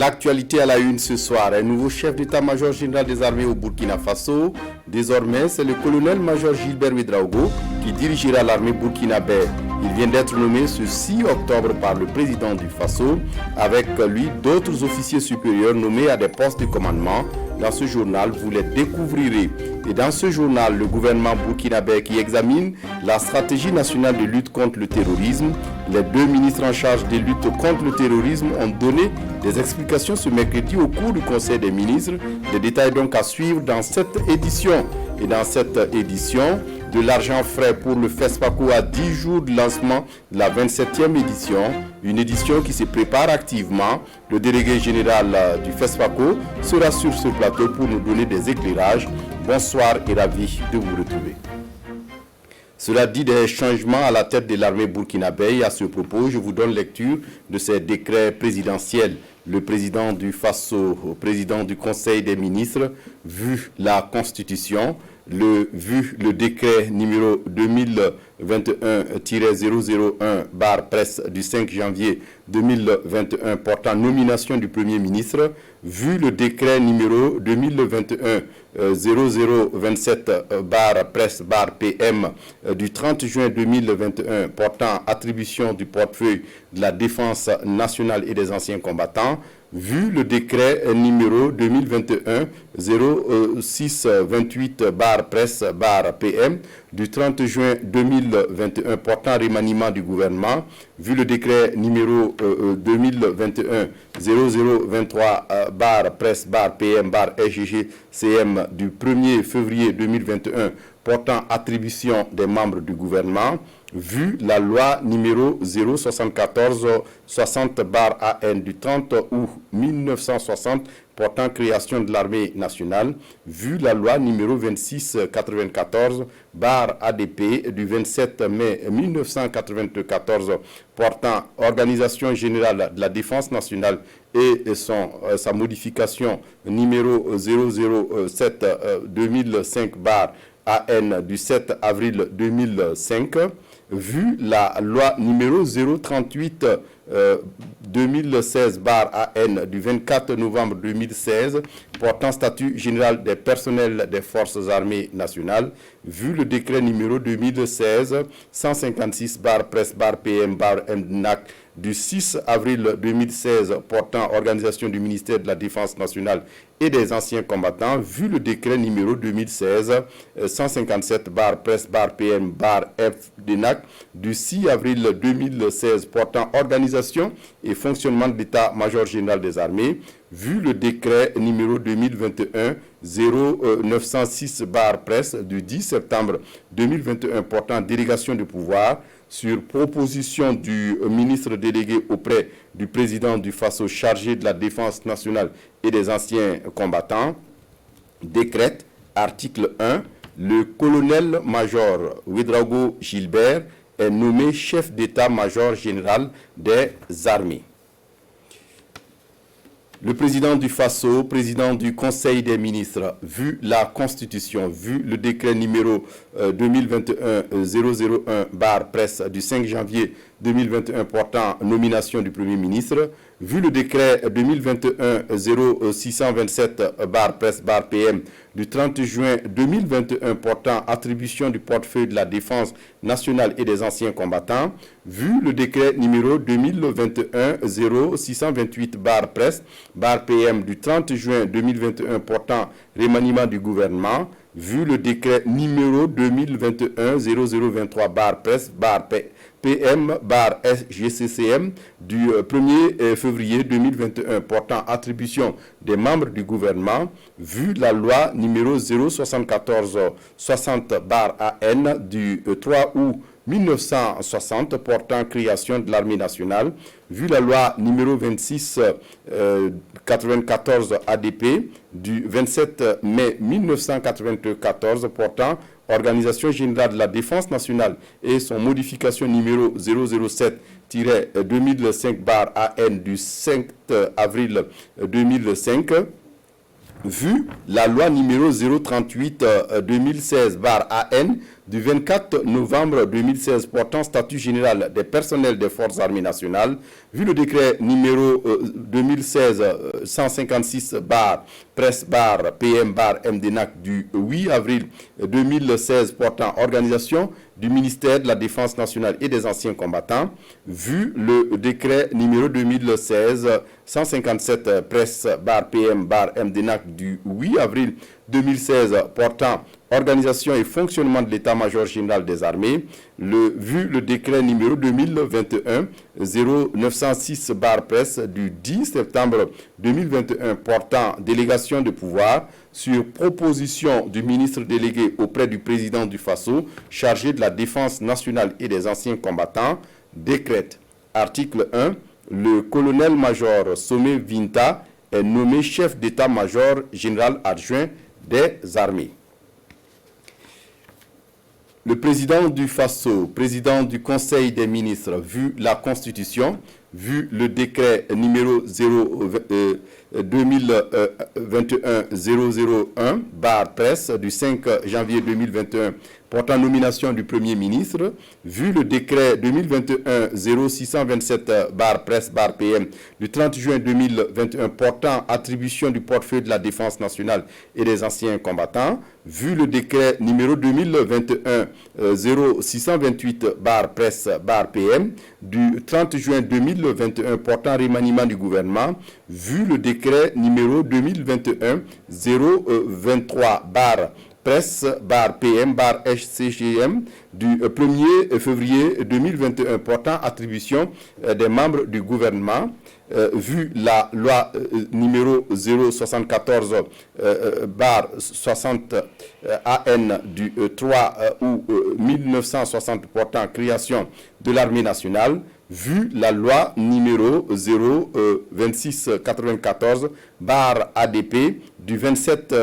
L'actualité à la une ce soir, un nouveau chef d'état-major général des armées au Burkina Faso. Désormais, c'est le colonel-major Gilbert Ouédraogo qui dirigera l'armée burkinabé. Il vient d'être nommé ce 6 octobre par le président du Faso. Avec lui, d'autres officiers supérieurs nommés à des postes de commandement. Dans ce journal, vous les découvrirez. Et dans ce journal, le gouvernement burkinabé qui examine la stratégie nationale de lutte contre le terrorisme. Les deux ministres en charge de lutte contre le terrorisme ont donné des explications ce mercredi au cours du Conseil des ministres. Des détails donc à suivre dans cette édition. Et dans cette édition, de l'argent frais pour le FESPACO à 10 jours de lancement de la 27e édition. Une édition qui se prépare activement. Le délégué général du FESPACO sera sur ce plateau pour nous donner des éclairages. Bonsoir et ravi de vous retrouver. Cela dit des changements à la tête de l'armée burkinabé. Et à ce propos, je vous donne lecture de ces décrets présidentiels. Le président du Faso, président du Conseil des ministres, vu la Constitution, vu le décret numéro 2021-001 /presse du 5 janvier 2021 portant nomination du Premier ministre, vu le décret numéro 2021-0027 /presse /PM du 30 juin 2021 portant attribution du portefeuille de la défense nationale et des anciens combattants, vu le décret numéro 2021-0628 /presse /PM du 30 juin 2021 portant remaniement du gouvernement, vu le décret numéro 2021-0023 /presse /PM /SGGCM du 1er février 2021 portant attribution des membres du gouvernement, vu la loi numéro 074-60/AN du 30 août 1960 portant création de l'armée nationale, vu la loi numéro 2694/ADP du 27 mai 1994 portant organisation générale de la défense nationale et sa modification numéro 007-2005/AN du 7 avril 2005, vu la loi numéro 038-2016/AN du 24 novembre 2016 portant statut général des personnels des forces armées nationales, vu le décret numéro 2016-156 /presse /PM /MNAC du 6 avril 2016 portant organisation du ministère de la Défense nationale et des anciens combattants, vu le décret numéro 2016-157 /presse /PM FDNAC du 6 avril 2016 portant organisation et fonctionnement de l'état-major général des armées, vu le décret numéro 2021-0906 /presse du 10 septembre 2021 portant délégation de pouvoir sur proposition du ministre délégué auprès du président du Faso chargé de la défense nationale et des anciens combattants, décrète, article 1, le colonel-major Ouédraogo Gilbert est nommé chef d'état-major général des armées. Le président du Faso, président du Conseil des ministres, vu la Constitution, vu le décret numéro 2021-001 /presse du 5 janvier 2021 portant nomination du Premier ministre, vu le décret 2021-0627 /presse /PM du 30 juin 2021 portant attribution du portefeuille de la défense nationale et des anciens combattants, vu le décret numéro 2021-0628 /presse /PM du 30 juin 2021 portant remaniement du gouvernement, vu le décret numéro 2021-0023 /presse PM SGCCM du 1er février 2021 portant attribution des membres du gouvernement, vu la loi numéro 074-60/AN du 3 août 1960 portant création de l'armée nationale, vu la loi numéro 26-94 ADP du 27 mai 1994 portant organisation générale de la défense nationale et son modification numéro 007-2005/AN du 5 avril 2005, vu la loi numéro 038-2016-AN du 24 novembre 2016 portant statut général des personnels des forces armées nationales, vu le décret numéro 2016-156-presse-PM-MDNAC du 8 avril 2016 portant organisation du ministère de la Défense nationale et des anciens combattants, vu le décret numéro 2016-157 presse-PM-MDNAC du 8 avril 2016 portant organisation et fonctionnement de l'état-major général des armées, vu le décret numéro 2021-0906-presse du 10 septembre 2021 portant délégation de pouvoir sur proposition du ministre délégué auprès du président du FASO chargé de la défense nationale et des anciens combattants, décrète. Article 1. Le colonel-major Somé Vinta est nommé chef d'état-major général adjoint des armées. Le président du FASO, président du Conseil des ministres, vu la Constitution, vu le décret numéro 2021-001-presse du 5 janvier 2021 portant nomination du Premier ministre, vu le décret 2021-0627-presse-PM du 30 juin 2021 portant attribution du portefeuille de la défense nationale et des anciens combattants, vu le décret numéro 2021-0628-presse-PM du 30 juin 2021 portant remaniement du gouvernement, vu le décret numéro 2021-023-presse-PM-CGM du 1er février 2021 portant attribution des membres du gouvernement, vu la loi numéro 074-60 AN du 3 août 1960 portant création de l'armée nationale, vu la loi numéro 02694-ADP du 27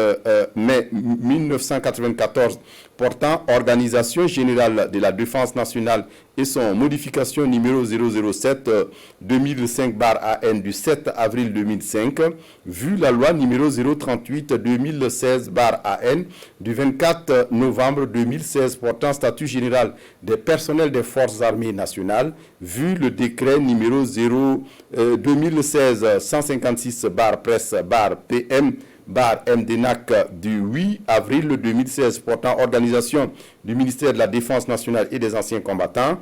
mai 1994 portant organisation générale de la défense nationale et son modification numéro 007-2005-AN du 7 avril 2005, vu la loi numéro 038-2016-AN du 24 novembre 2016 portant statut général des personnels des forces armées nationales, vu le décret numéro 2016-156-presse-PM-MDNAC du 8 avril 2016 portant organisation du ministère de la Défense nationale et des anciens combattants,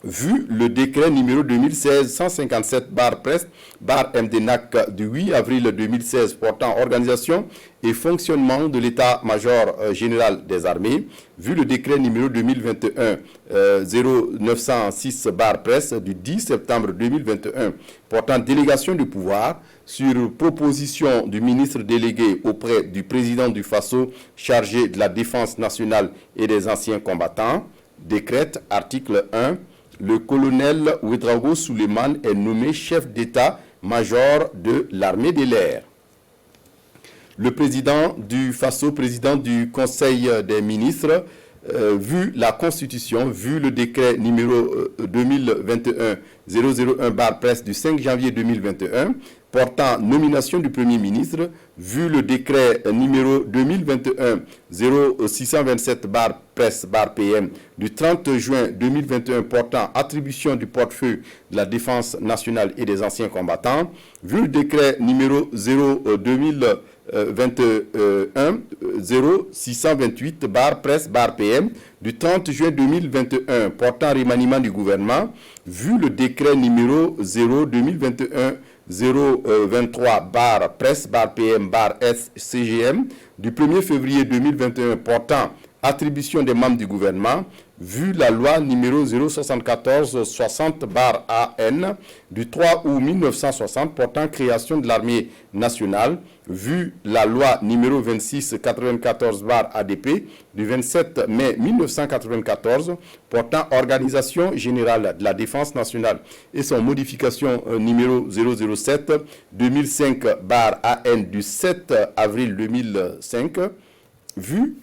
vu le décret numéro 2016-157-presse-MDNAC du 8 avril 2016 portant organisation et fonctionnement de l'état-major général des armées, vu le décret numéro 2021-0906-presse du 10 septembre 2021 portant délégation de pouvoir sur proposition du ministre délégué auprès du président du FASO chargé de la défense nationale et des anciens combattants, décrète article 1. Le colonel Ouedraogo Suleiman est nommé chef d'état-major de l'armée de l'air. Le président du FASO, président du Conseil des ministres, vu la Constitution, vu le décret numéro 2021-001-presse du 5 janvier 2021, portant nomination du Premier ministre, vu le décret numéro 2021-0627-presse-PM du 30 juin 2021 portant attribution du portefeuille de la défense nationale et des anciens combattants, vu le décret numéro 02021-0628-presse-PM du 30 juin 2021 portant remaniement du gouvernement, vu le décret numéro 0-2021-023-presse-PM-CGM du 1er février 2021 portant attribution des membres du gouvernement, vu la loi numéro 074-60-AN du 3 août 1960 portant création de l'armée nationale, vu la loi numéro 26-94-ADP du 27 mai 1994 portant organisation générale de la défense nationale et son modification numéro 007-2005-AN du 7 avril 2005, vu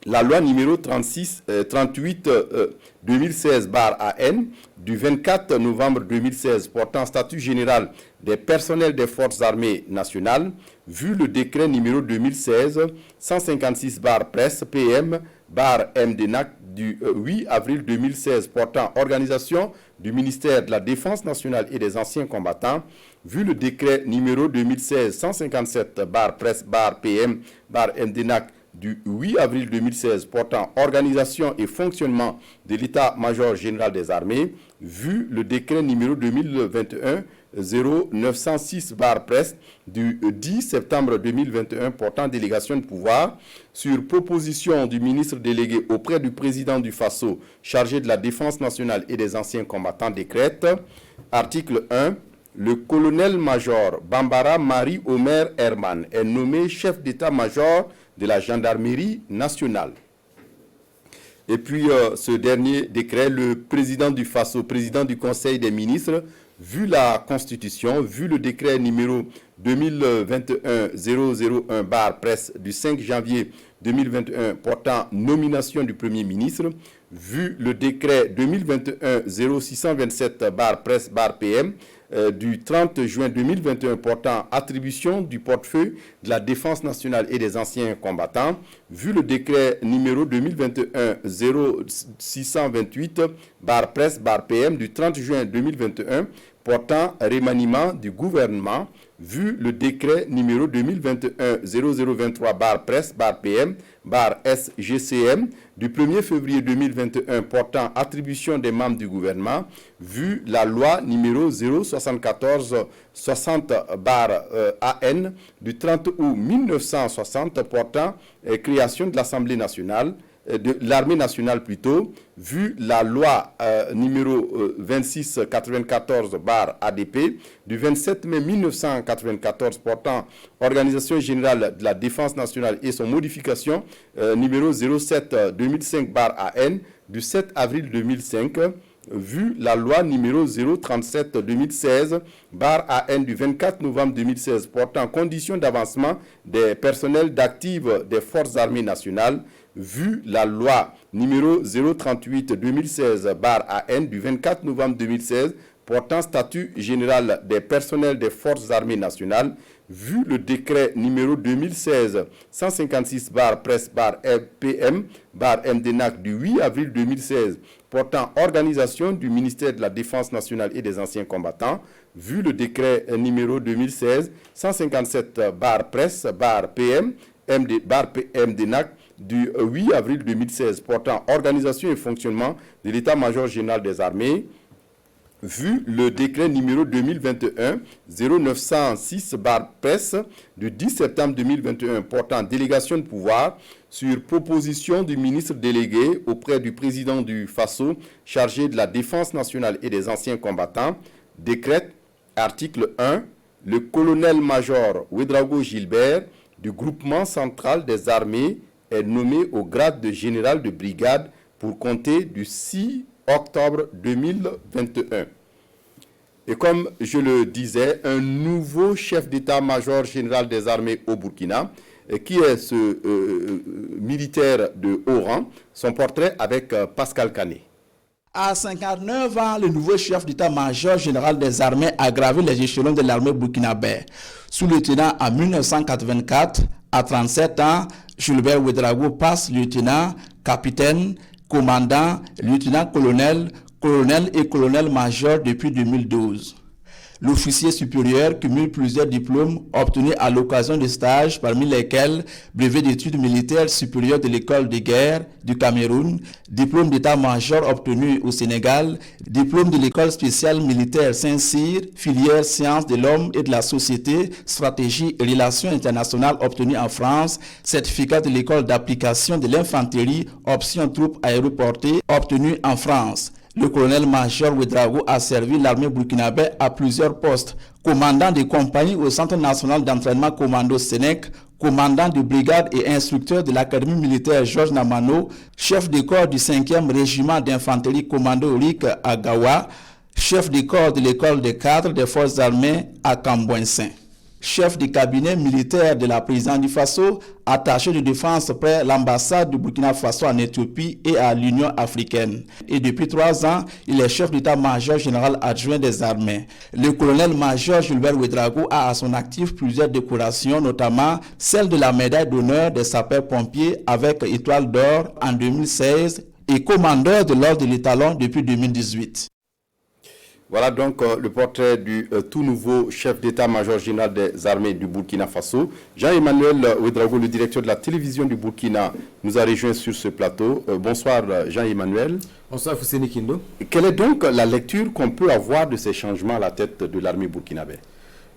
la loi numéro 38-2016/AN du 24 novembre 2016 portant statut général des personnels des forces armées nationales, vu le décret numéro 2016-156/Presse-PM/MDNAC du 8 avril 2016 portant organisation du ministère de la Défense nationale et des anciens combattants, vu le décret numéro 2016-157/Presse-PM/MDNAC du 8 avril 2016 portant organisation et fonctionnement de l'état-major général des armées, vu le décret numéro 2021-0906/Presse du 10 septembre 2021 portant délégation de pouvoir sur proposition du ministre délégué auprès du président du FASO chargé de la défense nationale et des anciens combattants décrète. Article 1. Le colonel-major Bambara Marie-Omer Herman est nommé chef d'état-major de la gendarmerie nationale. Et puis, ce dernier décret, le président du FASO, président du Conseil des ministres, vu la Constitution, vu le décret numéro 2021-001/Presse du 5 janvier 2021 portant nomination du Premier ministre, vu le décret 2021-0627/Presse/PM du 30 juin 2021 portant attribution du portefeuille de la défense nationale et des anciens combattants, vu le décret numéro 2021-0628/Presse/PM du 30 juin 2021 portant remaniement du gouvernement, vu le décret numéro 2021-0023/Presse/PM/SGCM du 1er février 2021 portant attribution des membres du gouvernement, vu la loi numéro 074-60/AN du 30 août 1960 portant création de l'Assemblée nationale, de l'armée nationale plutôt, vu la loi numéro 2694/ADP du 27 mai 1994 portant organisation générale de la défense nationale et son modification numéro 07/2005/AN du 7 avril 2005, vu la loi numéro 037/2016/AN du 24 novembre 2016 portant conditions d'avancement des personnels d'actifs des forces armées nationales, vu la loi numéro 038/2016/AN du 24 novembre 2016 portant statut général des personnels des forces armées nationales, vu le décret numéro 2016-156/Presse/PM/MDNAC du 8 avril 2016 portant organisation du ministère de la Défense nationale et des anciens combattants, vu le décret numéro 2016-157/Presse/PM/MDNAC du 8 avril 2016 portant organisation et fonctionnement de l'état-major général des armées, vu le décret numéro 2021-0906/Presse du 10 septembre 2021 portant délégation de pouvoir sur proposition du ministre délégué auprès du président du FASO chargé de la défense nationale et des anciens combattants, décrète, article 1, le colonel-major Ouédraogo Gilbert du groupement central des armées est nommé au grade de général de brigade pour compter du 6 octobre 2021. Et comme je le disais, un nouveau chef d'état-major général des armées au Burkina, qui est ce militaire de haut rang, son portrait avec Pascal Canet. À 59 ans, le nouveau chef d'état-major général des armées a gravé les échelons de l'armée burkinabé. Sous-lieutenant en 1984, à 37 ans, Gilbert Ouédraogo passe lieutenant, capitaine, commandant, lieutenant-colonel, colonel et colonel-major depuis 2012. L'officier supérieur cumule plusieurs diplômes obtenus à l'occasion de stages, parmi lesquels brevet d'études militaires supérieures de l'école de guerre du Cameroun, diplôme d'état-major obtenu au Sénégal, diplôme de l'école spéciale militaire Saint-Cyr, filière sciences de l'homme et de la société, stratégie et relations internationales obtenu en France, certificat de l'école d'application de l'infanterie, option troupes aéroportées obtenu en France. Le colonel-major Ouédraogo a servi l'armée burkinabé à plusieurs postes. Commandant de compagnie au Centre national d'entraînement commando Sénèque, commandant de brigade et instructeur de l'Académie militaire Georges Namano, chef de corps du 5e régiment d'infanterie commando RIC à Gawa, chef de corps de l'école des cadres des forces armées à Cambouensin. chef du cabinet militaire de la présidente du Faso, attaché de défense près l'ambassade du Burkina Faso en Éthiopie et à l'Union africaine. Et depuis 3 ans, il est chef d'état-major général adjoint des armées. Le colonel-major Gilbert Ouedraogo a à son actif plusieurs décorations, notamment celle de la médaille d'honneur des sapeurs-pompiers avec étoile d'or en 2016 et commandeur de l'ordre de l'étalon depuis 2018. Voilà donc le portrait du tout nouveau chef d'état-major général des armées du Burkina Faso. Jean-Emmanuel Ouedraogo, le directeur de la télévision du Burkina, nous a rejoint sur ce plateau. Bonsoir Jean-Emmanuel. Bonsoir Fousseni Kindo. Quelle est donc la lecture qu'on peut avoir de ces changements à la tête de l'armée burkinabé?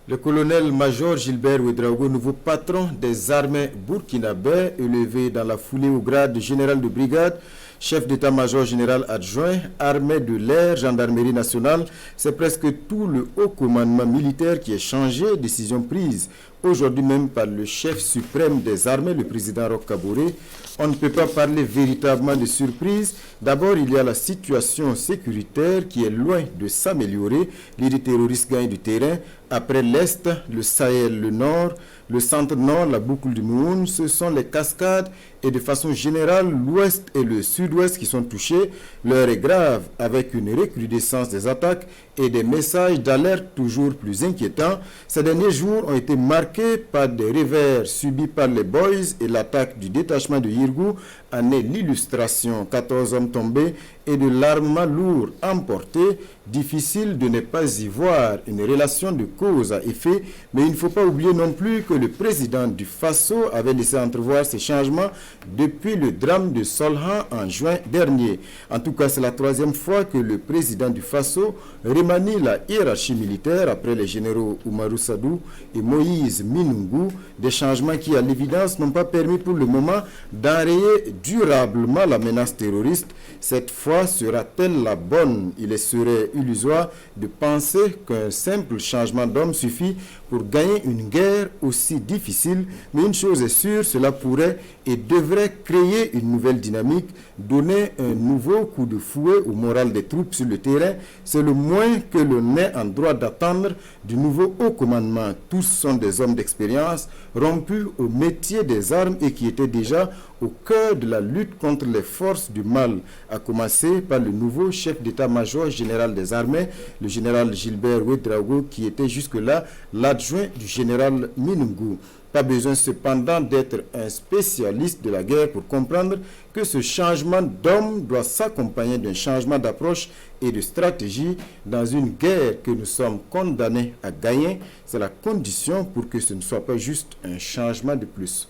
Le colonel-major Gilbert Ouedraogo, nouveau patron des armées burkinabé, élevé dans la foulée au grade de général de brigade, chef d'état-major général adjoint, armée de l'air, gendarmerie nationale, c'est presque tout le haut commandement militaire qui est changé, décision prise aujourd'hui même par le chef suprême des armées, le président Roch Kaboré. On ne peut pas parler véritablement de surprise. D'abord, il y a la situation sécuritaire qui est loin de s'améliorer. Les terroristes gagnent du terrain. Après l'Est, le Sahel, le Nord, le centre-nord, la boucle du Moun, ce sont les cascades et de façon générale l'Ouest et le Sud-Ouest qui sont touchés. L'heure est grave avec une recrudescence des attaques et des messages d'alerte toujours plus inquiétants. Ces derniers jours ont été marqués par des revers subis par les Boys et l'attaque du détachement de Yirgou en est l'illustration. 14 hommes tombés et de l'armement lourd emporté. Difficile de ne pas y voir une relation de cause à effet, mais il ne faut pas oublier non plus que le président du Faso avait laissé entrevoir ces changements depuis le drame de Solhan en juin dernier. En tout cas, c'est la 3e fois que le président du Faso remanie la hiérarchie militaire après les généraux Oumarou Sadou et Moïse Minungu, des changements qui, à l'évidence, n'ont pas permis pour le moment d'enrayer durablement la menace terroriste. Cette fois sera-t-elle la bonne? Il serait illusoire de penser qu'un simple changement d'homme suffit pour gagner une guerre aussi difficile, mais une chose est sûre, cela pourrait et devrait créer une nouvelle dynamique, donner un nouveau coup de fouet au moral des troupes sur le terrain. C'est le moins que l'on est en droit d'attendre du nouveau haut commandement. Tous sont des hommes d'expérience, rompus au métier des armes et qui étaient déjà au cœur de la lutte contre les forces du mal, à commencer par le nouveau chef d'état-major général des armées, le général Gilbert Ouedraogo, qui était jusque-là l'adjoint du général Minungu. Pas besoin cependant d'être un spécialiste de la guerre pour comprendre que ce changement d'homme doit s'accompagner d'un changement d'approche et de stratégie dans une guerre que nous sommes condamnés à gagner. C'est la condition pour que ce ne soit pas juste un changement de plus.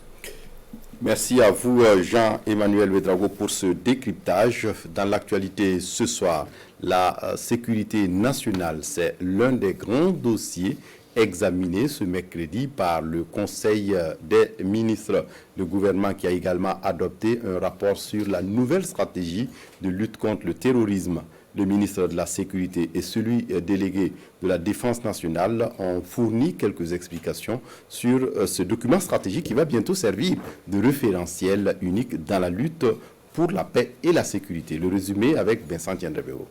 Merci à vous Jean-Emmanuel Ouedraogo pour ce décryptage. Dans l'actualité ce soir, la sécurité nationale, c'est l'un des grands dossiers examiné ce mercredi par le Conseil des ministres. Le gouvernement qui a également adopté un rapport sur la nouvelle stratégie de lutte contre le terrorisme. Le ministre de la Sécurité et celui délégué de la Défense nationale ont fourni quelques explications sur ce document stratégique qui va bientôt servir de référentiel unique dans la lutte pour la paix et la sécurité. Le résumé avec Vincent Tiendrebeo.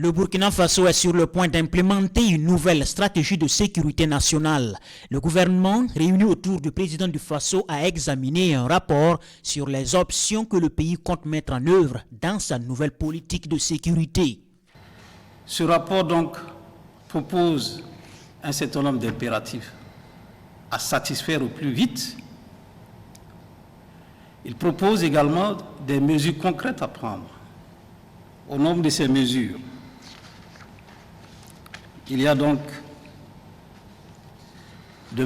Le Burkina Faso est sur le point d'implémenter une nouvelle stratégie de sécurité nationale. Le gouvernement, réuni autour du président du Faso, a examiné un rapport sur les options que le pays compte mettre en œuvre dans sa nouvelle politique de sécurité. Ce rapport donc propose un certain nombre d'impératifs à satisfaire au plus vite. Il propose également des mesures concrètes à prendre. Au nombre de ces mesures, il y a donc de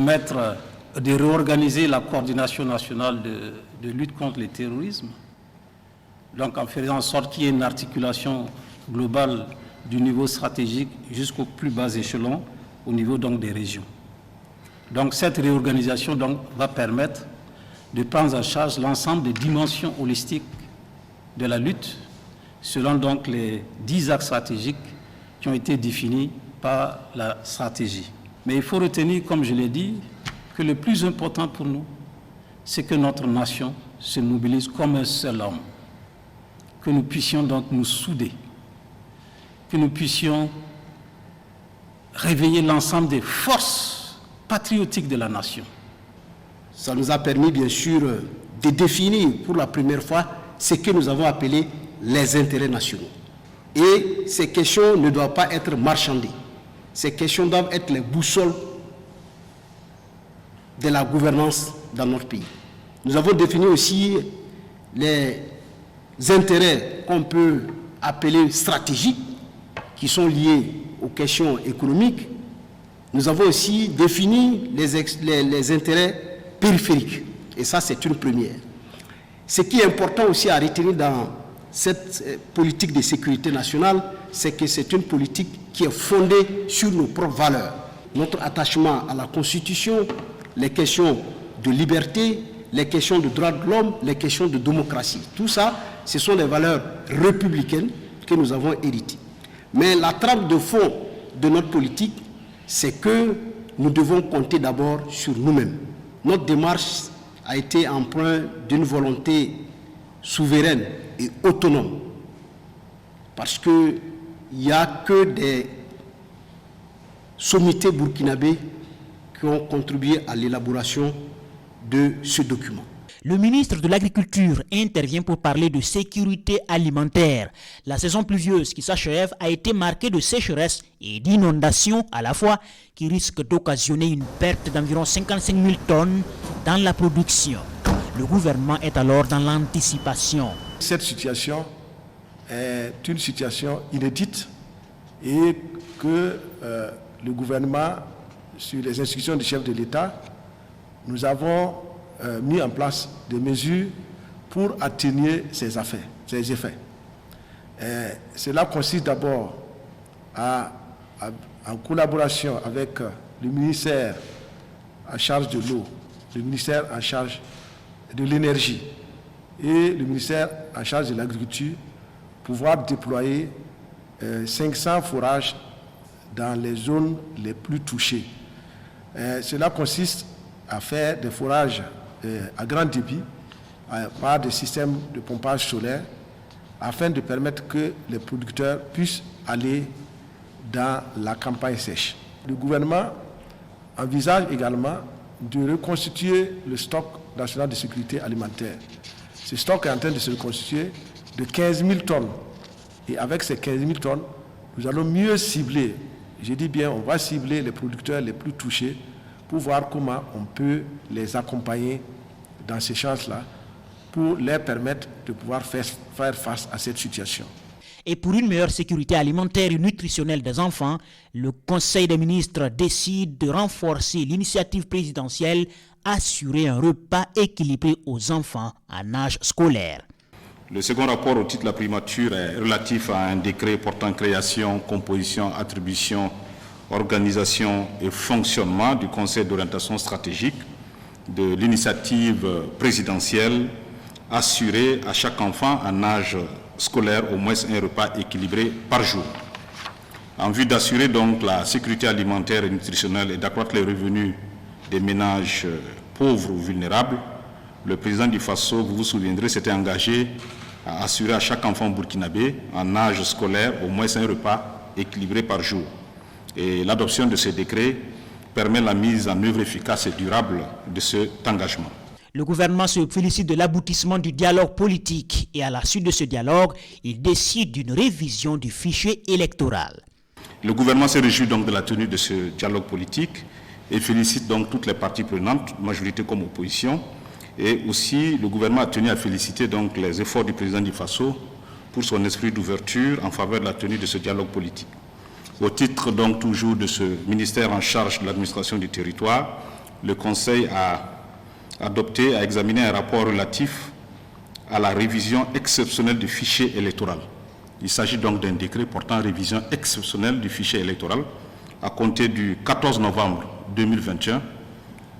réorganiser la coordination nationale de lutte contre le terrorisme, donc en faisant en sorte qu'il y ait une articulation globale du niveau stratégique jusqu'au plus bas échelon, au niveau donc des régions. Donc cette réorganisation donc va permettre de prendre en charge l'ensemble des dimensions holistiques de la lutte, selon donc les 10 axes stratégiques qui ont été définis par la stratégie. Mais il faut retenir, comme je l'ai dit, que le plus important pour nous, c'est que notre nation se mobilise comme un seul homme, que nous puissions donc nous souder, que nous puissions réveiller l'ensemble des forces patriotiques de la nation. Ça nous a permis bien sûr de définir pour la première fois ce que nous avons appelé les intérêts nationaux. Et ces questions ne doivent pas être marchandées. Ces questions doivent être les boussoles de la gouvernance dans notre pays. Nous avons défini aussi les intérêts qu'on peut appeler stratégiques, qui sont liés aux questions économiques. Nous avons aussi défini les intérêts périphériques. Et ça, c'est une première. Ce qui est important aussi à retenir dans cette politique de sécurité nationale, c'est que c'est une politique qui est fondée sur nos propres valeurs. Notre attachement à la Constitution, les questions de liberté, les questions de droits de l'homme, les questions de démocratie. Tout ça, ce sont les valeurs républicaines que nous avons héritées. Mais la trame de fond de notre politique, c'est que nous devons compter d'abord sur nous-mêmes. Notre démarche a été empreinte d'une volonté souveraine et autonome. Parce qu'il n'y a que des sommités burkinabés qui ont contribué à l'élaboration de ce document. Le ministre de l'Agriculture intervient pour parler de sécurité alimentaire. La saison pluvieuse qui s'achève a été marquée de sécheresse et d'inondations à la fois qui risquent d'occasionner une perte d'environ 55 000 tonnes dans la production. Le gouvernement est alors dans l'anticipation. Cette situation est une situation inédite et que le gouvernement, sur les instructions du chef de l'État, nous avons mis en place des mesures pour atténuer ces effets. Cela consiste d'abord en collaboration avec le ministère en charge de l'eau, le ministère en charge de l'énergie et le ministère en charge de l'agriculture, pouvoir déployer 500 forages dans les zones les plus touchées. Cela consiste à faire des forages à grand débit par des systèmes de pompage solaire afin de permettre que les producteurs puissent aller dans la campagne sèche. Le gouvernement envisage également de reconstituer le stock national de sécurité alimentaire. Ce stock est en train de se reconstituer de 15 000 tonnes. Et avec ces 15 000 tonnes, nous allons mieux cibler, je dis bien, on va cibler les producteurs les plus touchés pour voir comment on peut les accompagner dans ces chances-là pour leur permettre de pouvoir faire face à cette situation. Et pour une meilleure sécurité alimentaire et nutritionnelle des enfants, le Conseil des ministres décide de renforcer l'initiative présidentielle Assurer un repas équilibré aux enfants en âge scolaire. Le second rapport au titre de la primature est relatif à un décret portant création, composition, attribution, organisation et fonctionnement du Conseil d'orientation stratégique de l'initiative présidentielle Assurer à chaque enfant en âge scolaire au moins un repas équilibré par jour. En vue d'assurer donc la sécurité alimentaire et nutritionnelle et d'accroître les revenus des ménages pauvres ou vulnérables, le président du Faso, vous vous souviendrez, s'était engagé à assurer à chaque enfant burkinabé en âge scolaire au moins un repas équilibré par jour. Et l'adoption de ce décret permet la mise en œuvre efficace et durable de cet engagement. Le gouvernement se félicite de l'aboutissement du dialogue politique et à la suite de ce dialogue, il décide d'une révision du fichier électoral. Le gouvernement se réjouit donc de la tenue de ce dialogue politique et félicite donc toutes les parties prenantes, majorité comme opposition. Et aussi, le gouvernement a tenu à féliciter donc les efforts du président du Faso pour son esprit d'ouverture en faveur de la tenue de ce dialogue politique. Au titre donc toujours de ce ministère en charge de l'administration du territoire, le Conseil a examiné un rapport relatif à la révision exceptionnelle du fichier électoral. Il s'agit donc d'un décret portant révision exceptionnelle du fichier électoral à compter du 14 novembre 2021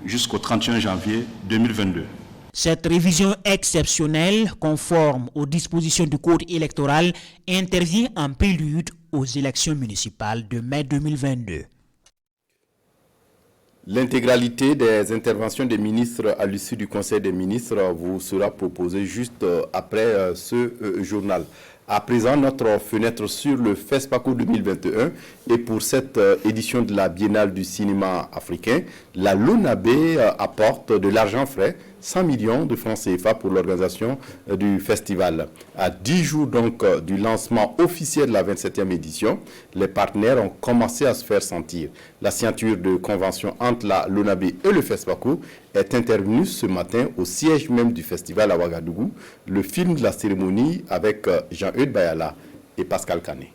jusqu'au 31 janvier 2022. Cette révision exceptionnelle, conforme aux dispositions du Code électoral, intervient en prélude aux élections municipales de mai 2022. L'intégralité des interventions des ministres à l'issue du Conseil des ministres vous sera proposée juste après ce journal. À présent, notre fenêtre sur le FESPACO 2021 et pour cette édition de la Biennale du cinéma africain, la LONAB apporte de l'argent frais, 100 millions de francs CFA pour l'organisation du festival. À 10 jours donc du lancement officiel de la 27e édition, les partenaires ont commencé à se faire sentir. La signature de convention entre la LONAB et le FESPACO est intervenue ce matin au siège même du festival à Ouagadougou. Le film de la cérémonie avec Jean-Eudes Bayala et Pascal Kané.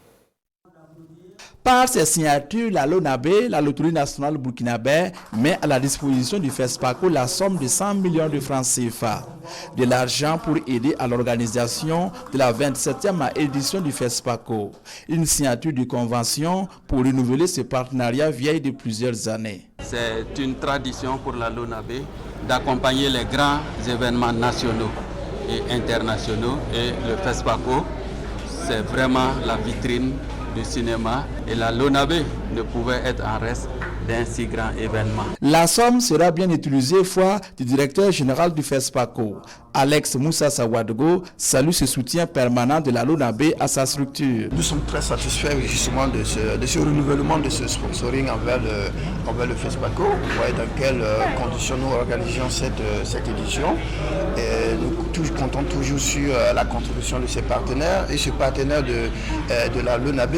Par ces signatures, la LONAB, la Loterie nationale burkinabé, met à la disposition du FESPACO la somme de 100 millions de francs CFA. De l'argent pour aider à l'organisation de la 27e édition du FESPACO. Une signature de convention pour renouveler ce partenariat vieille de plusieurs années. C'est une tradition pour la LONAB d'accompagner les grands événements nationaux et internationaux. Et le FESPACO, c'est vraiment la vitrine du cinéma et la LONAB ne pouvait être en reste d'un si grand événement. La somme sera bien utilisée, foi du directeur général du FESPACO. Alex Moussa Sawadogo salue ce soutien permanent de la LONAB à sa structure. Nous sommes très satisfaits justement de ce renouvellement de ce sponsoring envers le FESPACO. Vous voyez dans quelles conditions nous organisons cette édition. Et nous comptons toujours sur la contribution de ses partenaires. Et ce partenaire de la LONAB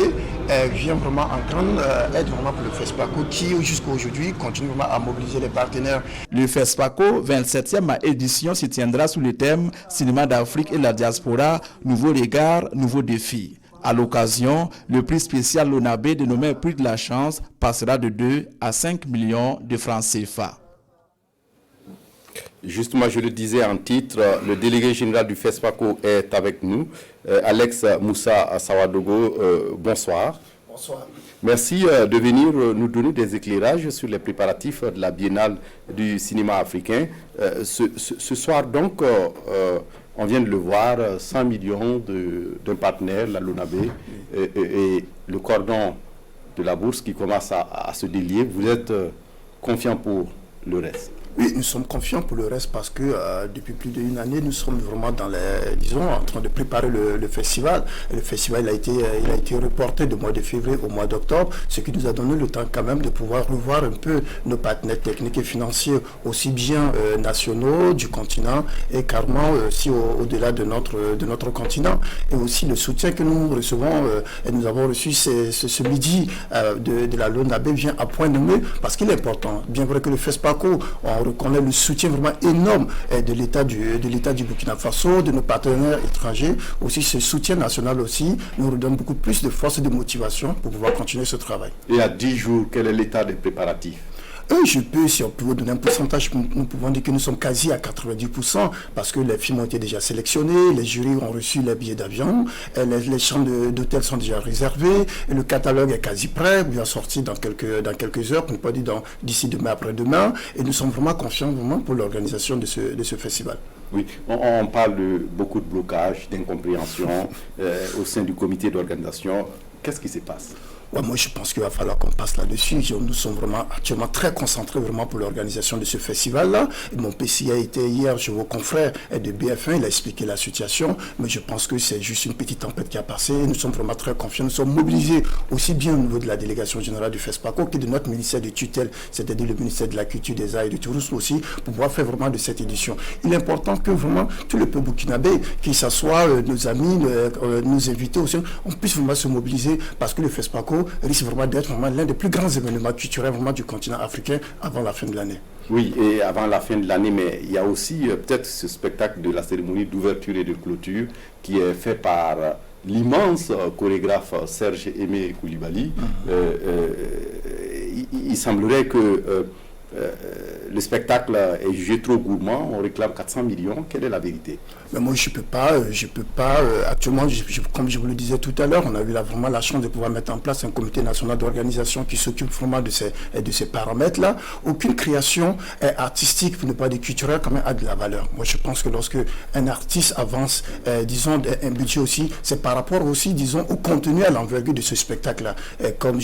vient vraiment en grande aide vraiment pour le FESPACO qui jusqu'à aujourd'hui continue vraiment à mobiliser les partenaires. Le FESPACO 27e édition se tiendra sous le thème Cinéma d'Afrique et la diaspora, nouveaux regards, nouveaux défis. À l'occasion, le prix spécial LONAB dénommé Prix de la Chance passera de 2 à 5 millions de francs CFA. Justement, je le disais en titre, le délégué général du FESPACO est avec nous. Alex Moussa Sawadogo, bonsoir. Bonsoir. Merci de venir nous donner des éclairages sur les préparatifs de la Biennale du cinéma africain. Ce soir donc, on vient de le voir, 100 millions d'un partenaire, la LONAB, et le cordon de la bourse qui commence à se délier. Vous êtes confiant pour le reste? Oui, nous sommes confiants pour le reste parce que depuis plus d'une année, nous sommes vraiment en train de préparer le festival. Et le festival il a été reporté du mois de février au mois d'octobre, ce qui nous a donné le temps quand même de pouvoir revoir un peu nos partenaires techniques et financiers, aussi bien nationaux du continent et carrément aussi au-delà de notre continent. Et aussi le soutien que nous recevons, et nous avons reçu ce midi de la LONAB vient à point nommé parce qu'il est important. Bien vrai que le FESPACO, on reconnaît le soutien vraiment énorme de l'État du Burkina Faso, de nos partenaires étrangers. Aussi, ce soutien national aussi nous redonne beaucoup plus de force et de motivation pour pouvoir continuer ce travail. Et à 10 jours, quel est l'état des préparatifs? Si on peut vous donner un pourcentage, nous pouvons dire que nous sommes quasi à 90% parce que les films ont été déjà sélectionnés, les jurys ont reçu les billets d'avion, les chambres d'hôtel sont déjà réservées, et le catalogue est quasi prêt, il va sortir dans quelques heures, pour ne pas dire d'ici demain après-demain, et nous sommes vraiment confiants pour l'organisation de ce festival. Oui, on parle de beaucoup de blocages, d'incompréhension au sein du comité d'organisation. Qu'est-ce qui se passe? Ouais, moi, je pense qu'il va falloir qu'on passe là-dessus. Nous sommes vraiment actuellement très concentrés vraiment pour l'organisation de ce festival-là. Mon PCI a été hier chez vos confrères de BF1, il a expliqué la situation, mais je pense que c'est juste une petite tempête qui a passé. Nous sommes vraiment très confiants. Nous sommes mobilisés aussi bien au niveau de la délégation générale du FESPACO que de notre ministère de tutelle, c'est-à-dire le ministère de la Culture, des Arts et du Tourisme aussi, pour pouvoir faire vraiment de cette édition. Il est important que vraiment tout le peuple burkinabé, qu'il s'assoie, nos amis, nos invités aussi, on puisse vraiment se mobiliser parce que le FESPACO risque vraiment d'être vraiment l'un des plus grands événements culturels vraiment du continent africain avant la fin de l'année. Oui, et avant la fin de l'année, mais il y a aussi peut-être ce spectacle de la cérémonie d'ouverture et de clôture qui est fait par l'immense chorégraphe Serge Aimé Koulibaly. Il semblerait que le spectacle est jugé trop gourmand, on réclame 400 millions, quelle est la vérité? Mais moi je peux pas actuellement, comme je vous le disais tout à l'heure, on a eu vraiment la chance de pouvoir mettre en place un comité national d'organisation qui s'occupe vraiment de ces paramètres-là. Aucune création artistique, pour ne pas dire culturelle, quand même a de la valeur. Moi je pense que lorsque un artiste avance, disons, un budget aussi, c'est par rapport aussi, disons, au contenu, à l'envergure de ce spectacle-là. Comme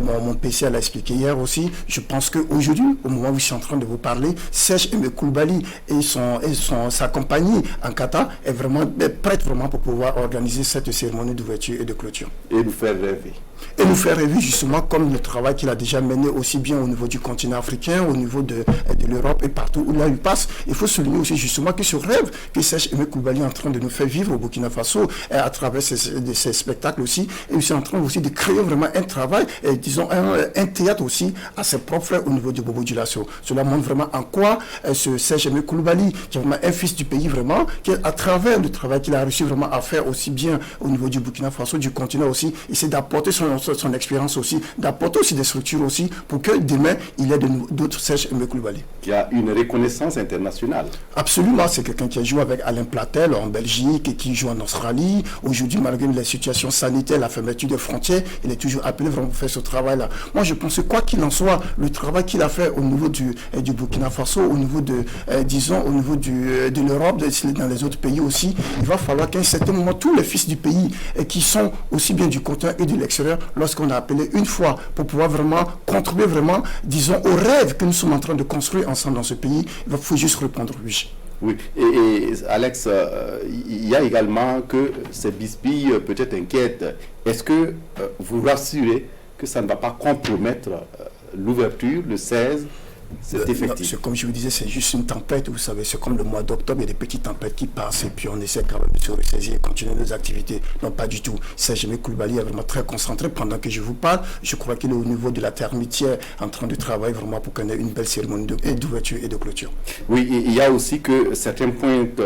mon PC l'a expliqué hier aussi, je pense qu'aujourd'hui, aujourd'hui, au moment où je suis en train de vous parler, Serge Aimé Coulibaly et sa compagnie en Qatar est vraiment prête vraiment pour pouvoir organiser cette cérémonie d'ouverture et de clôture. Et nous faire rêver. Et nous faire rêver justement comme le travail qu'il a déjà mené aussi bien au niveau du continent africain, au niveau de l'Europe et partout où là il passe. Il faut souligner aussi justement que ce rêve que Serge Aimé Coulibaly est en train de nous faire vivre au Burkina Faso à travers ces spectacles aussi, et aussi en train aussi de créer vraiment un travail, disons un théâtre aussi à ses propres frères au niveau du Bobo Dioulasso. Cela montre vraiment en quoi ce Serge Aimé Coulibaly, qui est vraiment un fils du pays vraiment, qui à travers le travail qu'il a réussi vraiment à faire aussi bien au niveau du Burkina Faso, du continent aussi, essaie d'apporter son expérience aussi, d'apporter aussi des structures aussi pour que demain il y ait d'autres Serge Aimé Coulibaly. Qui a une reconnaissance internationale. Absolument, c'est quelqu'un qui a joué avec Alain Platel en Belgique et qui joue en Australie. Aujourd'hui, malgré les situations sanitaires, la fermeture des frontières, il est toujours appelé vraiment pour faire ce travail-là. Moi, je pense que quoi qu'il en soit, le travail qu'il a fait au niveau du Burkina Faso, au niveau de, disons, au niveau de l'Europe, dans les autres pays aussi, il va falloir qu'à un certain moment, tous les fils du pays qui sont aussi bien du continent et de l'extérieur, lorsqu'on a appelé une fois pour pouvoir vraiment contribuer vraiment, disons, aux rêves que nous sommes en train de construire ensemble dans ce pays, il faut juste répondre oui. Oui, et Alex, il y a également que ces bisbilles peut-être inquiètent. Est-ce que vous rassurez que ça ne va pas compromettre l'ouverture le 16? C'est effectif. Comme je vous disais, c'est juste une tempête, vous savez, c'est comme le mois d'octobre, il y a des petites tempêtes qui passent et puis on essaie quand même de se ressaisir et continuer nos activités. Non, pas du tout. Serge Aimé Coulibaly est vraiment très concentré pendant que je vous parle. Je crois qu'il est au niveau de la termitière en train de travailler vraiment pour qu'on ait une belle cérémonie d'ouverture et de clôture. Oui, et il y a aussi que certains pointent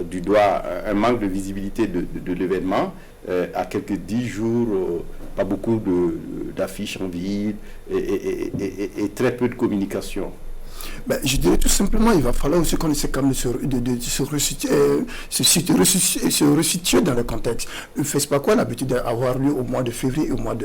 du doigt un manque de visibilité de l'événement. À quelques 10 jours, pas beaucoup d'affiches en vide et très peu de communication. Ben, je dirais tout simplement, il va falloir aussi qu'on essaie quand même de se resituer dans le contexte. Le FESPACO a l'habitude d'avoir lieu au mois de février et au mois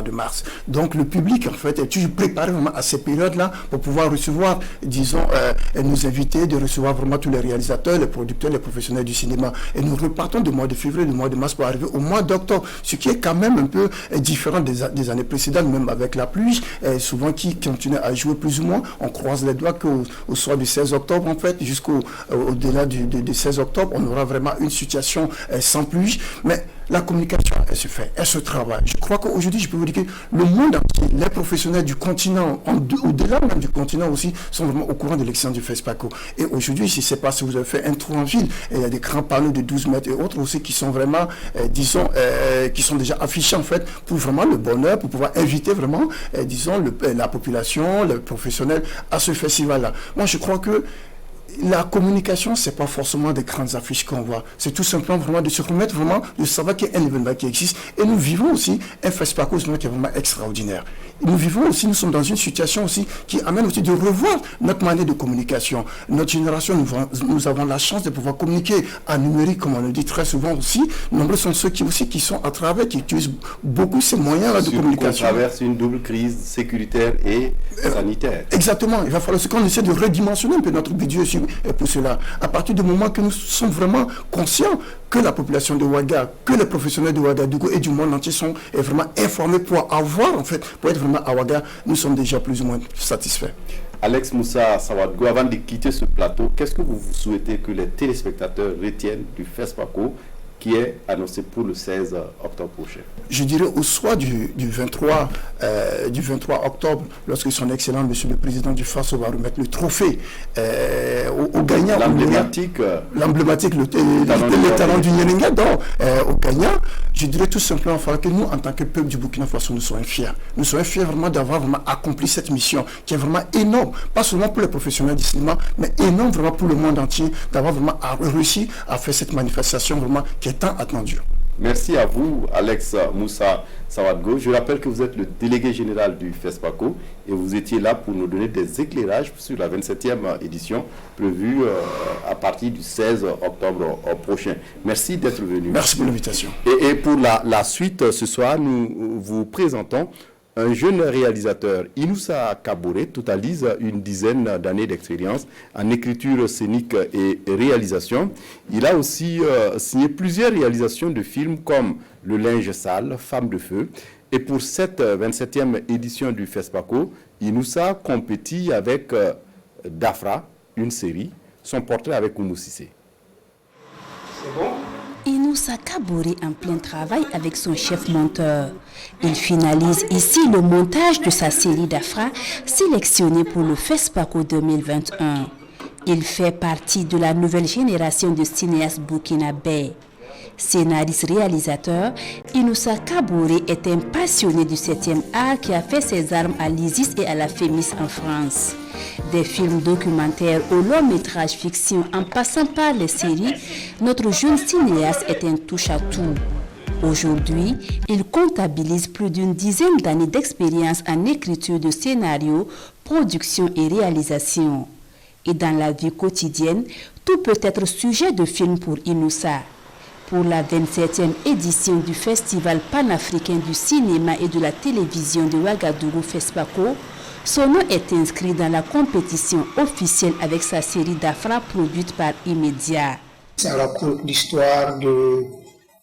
de mars. Donc le public, en fait, est toujours préparé vraiment à ces périodes-là pour pouvoir recevoir, disons, nos invités, de recevoir vraiment tous les réalisateurs, les producteurs, les professionnels du cinéma. Et nous repartons du mois de février, du mois de mars pour arriver au mois d'octobre, ce qui est quand même un peu différent des années précédentes, même avec la pluie, souvent qui continue à jouer plus ou moins. On croise les doigts qu'au soir du 16 octobre, en fait, jusqu'au-delà du 16 octobre, on aura vraiment une situation sans pluie. Mais la communication, elle se fait, elle se travaille. Je crois qu'aujourd'hui, je peux vous dire que le monde entier, les professionnels du continent, au-delà même du continent aussi, sont vraiment au courant de l'existence du FESPACO. Et aujourd'hui, je ne sais pas si vous avez fait un tour en ville, il y a des grands panneaux de 12 mètres et autres aussi qui sont vraiment, disons, qui sont déjà affichés en fait pour vraiment le bonheur, pour pouvoir inviter vraiment, disons, la population, les professionnels à ce festival-là. Moi, je crois que la communication, c'est pas forcément des grandes affiches qu'on voit. C'est tout simplement vraiment de se remettre vraiment, de savoir qu'il y a un événement qui existe. Et nous vivons aussi un FESPACO qui est vraiment extraordinaire. Nous vivons aussi, nous sommes dans une situation aussi qui amène aussi de revoir notre manière de communication. Notre génération, nous avons la chance de pouvoir communiquer en numérique, comme on le dit très souvent aussi. Nombreux sont ceux qui sont à travers, qui utilisent beaucoup ces moyens-là de communication. On traverse une double crise sécuritaire et sanitaire. Exactement. Il va falloir qu'on essaie de redimensionner un peu notre budget aussi pour cela. À partir du moment que nous sommes vraiment conscients que la population de Ouaga, que les professionnels de Ouagadougou et du monde entier sont vraiment informés pour avoir, en fait, pour être vraiment à Ouaga, nous sommes déjà plus ou moins satisfaits. Alex Moussa Sawadgo, avant de quitter ce plateau, qu'est-ce que vous souhaitez que les téléspectateurs retiennent du FESPACO qui est annoncé pour le 16 octobre prochain? Je dirais au soir du 23 octobre, lorsque son excellent monsieur le président du FASO va remettre le trophée au gagnant. L'emblématique. Le talent du Nyerenga. Donc, au gagnant, je dirais tout simplement que nous, en tant que peuple du Burkina Faso, nous soyons fiers. Nous soyons fiers vraiment d'avoir vraiment accompli cette mission qui est vraiment énorme, pas seulement pour les professionnels du cinéma, mais énorme vraiment pour le monde entier, d'avoir vraiment réussi à faire cette manifestation vraiment qui est tant attendue. Merci à vous, Alex Moussa Sawadgo. Je rappelle que vous êtes le délégué général du FESPACO et vous étiez là pour nous donner des éclairages sur la 27e édition prévue à partir du 16 octobre prochain. Merci d'être venu. Merci pour l'invitation. Et pour la suite, ce soir, nous vous présentons un jeune réalisateur, Inoussa Kaboré, totalise une dizaine d'années d'expérience en écriture scénique et réalisation. Il a aussi signé plusieurs réalisations de films comme Le linge sale, Femme de feu. Et pour cette 27e édition du FESPACO, Inoussa compétit avec Dafra, une série, son portrait avec Oumou Cissé. C'est bon? Inoussa Kaboré en plein travail avec son chef monteur. Il finalise ici le montage de sa série d'Afra sélectionnée pour le FESPACO 2021. Il fait partie de la nouvelle génération de cinéastes burkinabés. Scénariste-réalisateur, Inoussa Kaboré est un passionné du 7e art qui a fait ses armes à l'ISIS et à la FEMIS en France. Des films documentaires au long métrage fiction en passant par les séries, notre jeune cinéaste est un touche-à-tout. Aujourd'hui, il comptabilise plus d'une dizaine d'années d'expérience en écriture de scénarios, production et réalisation. Et dans la vie quotidienne, tout peut être sujet de film pour Inoussa. Pour la 27e édition du Festival panafricain du cinéma et de la télévision de Ouagadougou FESPACO, son nom est inscrit dans la compétition officielle avec sa série d'Afra produite par Immédiat. Ça raconte l'histoire de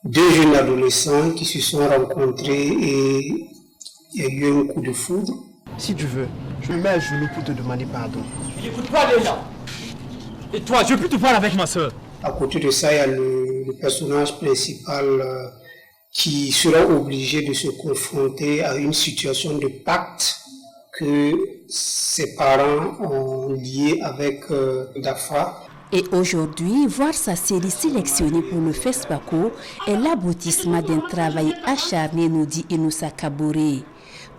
deux jeunes adolescents qui se sont rencontrés et il y a eu un coup de foudre. Si tu veux, je me mets à genoux pour te demander pardon. Il n'écoute pas les gens. Et toi, je veux plus te parler avec ma soeur. À côté de ça, il y a le personnage principal qui sera obligé de se confronter à une situation de pacte que ses parents ont lié avec Dafra. Et aujourd'hui, voir sa série sélectionnée pour le FESPACO est l'aboutissement d'un travail acharné, nous dit Inoussa Kaboré.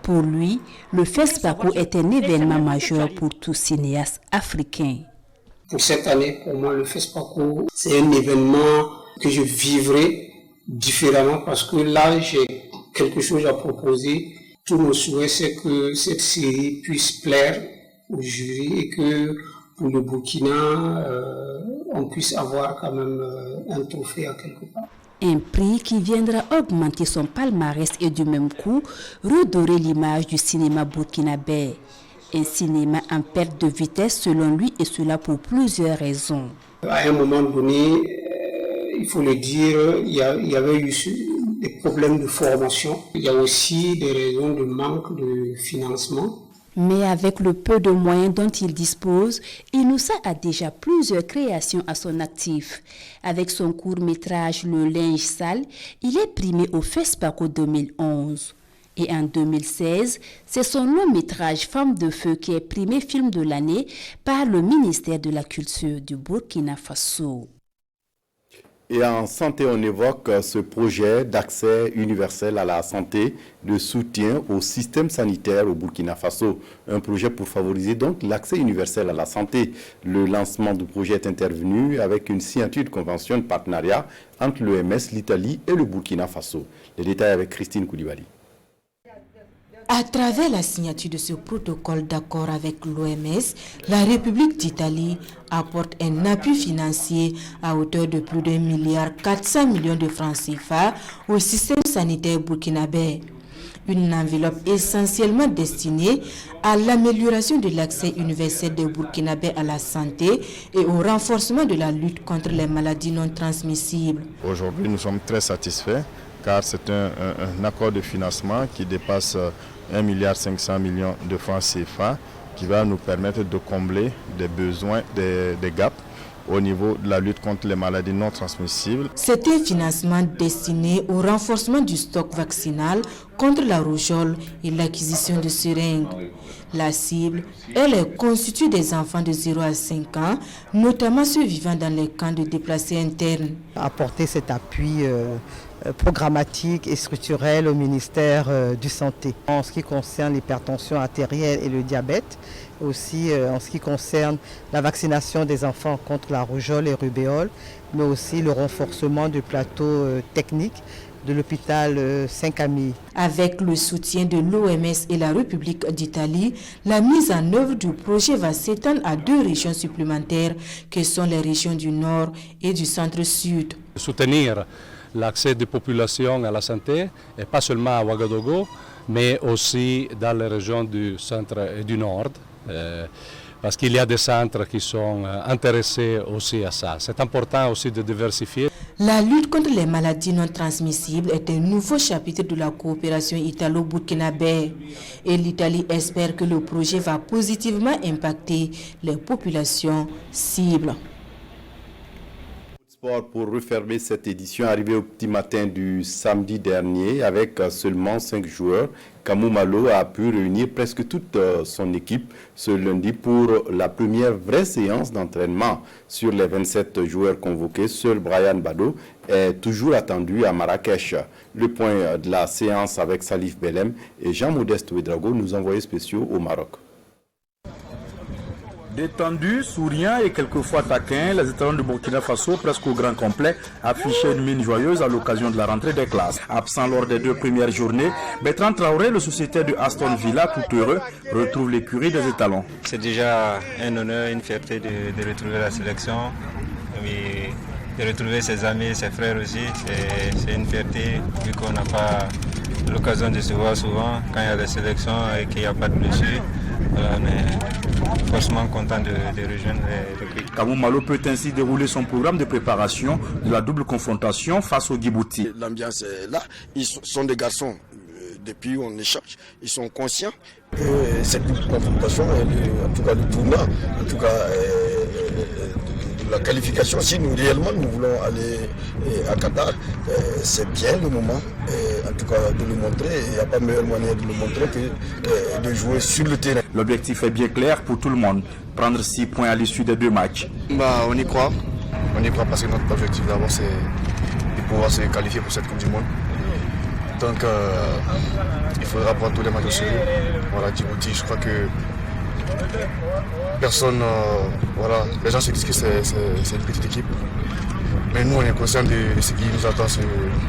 Pour lui, le FESPACO est un événement majeur pour tout cinéaste africain. Pour cette année, pour moi, le FESPACO, c'est un événement que je vivrai différemment parce que là, j'ai quelque chose à proposer. Tout mon souhait, c'est que cette série puisse plaire au jury et que pour le Burkina, on puisse avoir quand même un trophée à quelque part. Un prix qui viendra augmenter son palmarès et du même coup, redorer l'image du cinéma burkinabé. Un cinéma en perte de vitesse selon lui et cela pour plusieurs raisons. À un moment donné, il faut le dire, il y avait eu des problèmes de formation. Il y a aussi des raisons de manque de financement. Mais avec le peu de moyens dont il dispose, Inoussa a déjà plusieurs créations à son actif. Avec son court-métrage Le linge sale, il est primé au FESPACO 2011. Et en 2016, c'est son long-métrage Femme de feu qui est primé film de l'année par le ministère de la Culture du Burkina Faso. Et en santé, on évoque ce projet d'accès universel à la santé, de soutien au système sanitaire au Burkina Faso. Un projet pour favoriser donc l'accès universel à la santé. Le lancement du projet est intervenu avec une signature de convention de partenariat entre l'OMS, l'Italie et le Burkina Faso. Les détails avec Christine Koulibaly. À travers la signature de ce protocole d'accord avec l'OMS, la République d'Italie apporte un appui financier à hauteur de plus d'1,4 milliard de francs CFA au système sanitaire burkinabé. Une enveloppe essentiellement destinée à l'amélioration de l'accès universel des Burkinabés à la santé et au renforcement de la lutte contre les maladies non transmissibles. Aujourd'hui, nous sommes très satisfaits car c'est un accord de financement qui dépasse 1,5 milliard de francs CFA qui va nous permettre de combler des besoins, des gaps au niveau de la lutte contre les maladies non transmissibles. C'est un financement destiné au renforcement du stock vaccinal contre la rougeole et l'acquisition de seringues. La cible, elle est constituée des enfants de 0 à 5 ans, notamment ceux vivant dans les camps de déplacés internes. Apporter cet appui programmatique et structurel au ministère du Santé. En ce qui concerne l'hypertension artérielle et le diabète, aussi en ce qui concerne la vaccination des enfants contre la rougeole et rubéole, mais aussi le renforcement du plateau technique de l'hôpital Saint-Camille. Avec le soutien de l'OMS et la République d'Italie, la mise en œuvre du projet va s'étendre à 2 régions supplémentaires, que sont les régions du Nord et du Centre-Sud. Soutenir l'accès des populations à la santé, et pas seulement à Ouagadougou, mais aussi dans les régions du centre et du nord, parce qu'il y a des centres qui sont intéressés aussi à ça. C'est important aussi de diversifier. La lutte contre les maladies non transmissibles est un nouveau chapitre de la coopération italo-burkinabé et l'Italie espère que le projet va positivement impacter les populations cibles. Sport pour refermer cette édition arrivée au petit matin du samedi dernier avec seulement 5 joueurs. Kamou Malo a pu réunir presque toute son équipe ce lundi pour la première vraie séance d'entraînement. Sur les 27 joueurs convoqués, seul Brian Bado est toujours attendu à Marrakech. Le point de la séance avec Salif Belem et Jean-Modeste Ouedraogo, nos envoyés spéciaux au Maroc. Détendus, souriants et quelquefois taquins, les étalons de Burkina Faso, presque au grand complet, affichaient une mine joyeuse à l'occasion de la rentrée des classes. Absent lors des 2 premières journées, Bertrand Traoré, le sociétaire de Aston Villa, tout heureux, retrouve l'écurie des étalons. C'est déjà un honneur, une fierté de retrouver la sélection, et de retrouver ses amis, ses frères aussi. C'est une fierté vu qu'on n'a pas l'occasion de se voir souvent quand il y a des sélections et qu'il n'y a pas de blessures. Voilà, mais franchement content de rejoindre l'équipe. Kamou Malo peut ainsi dérouler son programme de préparation de la double confrontation face au Djibouti. L'ambiance est là, ils sont des garçons, depuis on échange, ils sont conscients que cette double confrontation, en tout cas le tournoi, en tout cas la qualification, si nous réellement nous voulons aller à Qatar, c'est bien le moment, en tout cas de le montrer. Il n'y a pas meilleure manière de le montrer que de jouer sur le terrain. L'objectif est bien clair pour tout le monde, prendre 6 points à l'issue des 2 matchs. On y croit parce que notre objectif d'abord c'est de pouvoir se qualifier pour cette Coupe du Monde. Donc il faudra prendre tous les matchs au sérieux. Voilà, Djibouti, je crois que personne, voilà, les gens se disent que c'est une petite équipe. Mais nous, on est conscients de ce qui nous attend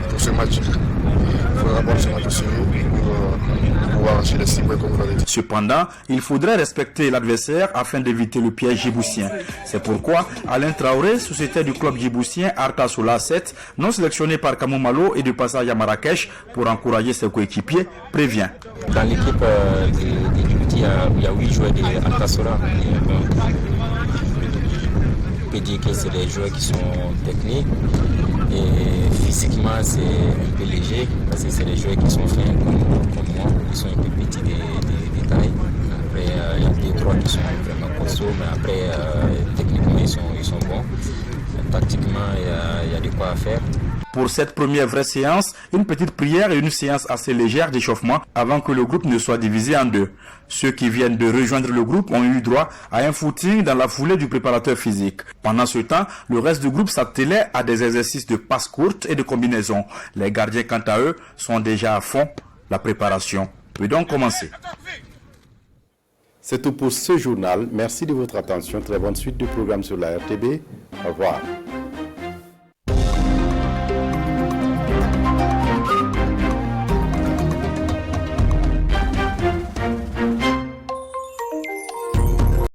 pour ce match. Il faudra prendre ce match au sérieux pour pouvoir arracher les 6 points comme vous l'avez dit. Cependant, il faudrait respecter l'adversaire afin d'éviter le piège djiboutien. C'est pourquoi Alain Traoré, sociétaire du club djiboutien Arca Sola 7, non sélectionné par Kamou Malo et de passage à Marrakech pour encourager ses coéquipiers, prévient. Dans l'équipe de Djibouti, il y a 8 joueurs de Arca Sola. On peut dire que c'est des joueurs qui sont techniques et physiquement c'est un peu léger parce que c'est des joueurs qui sont fins comme moi, ils sont un peu petits de taille. Après il y a 2-3 qui sont vraiment costauds, mais après techniquement ils sont bons. Tactiquement il y a de quoi faire. Pour cette première vraie séance, une petite prière et une séance assez légère d'échauffement avant que le groupe ne soit divisé en 2. Ceux qui viennent de rejoindre le groupe ont eu droit à un footing dans la foulée du préparateur physique. Pendant ce temps, le reste du groupe s'attelait à des exercices de passe courte et de combinaison. Les gardiens, quant à eux, sont déjà à fond. La préparation peut donc commencer. C'est tout pour ce journal. Merci de votre attention. Très bonne suite du programme sur la RTB. Au revoir.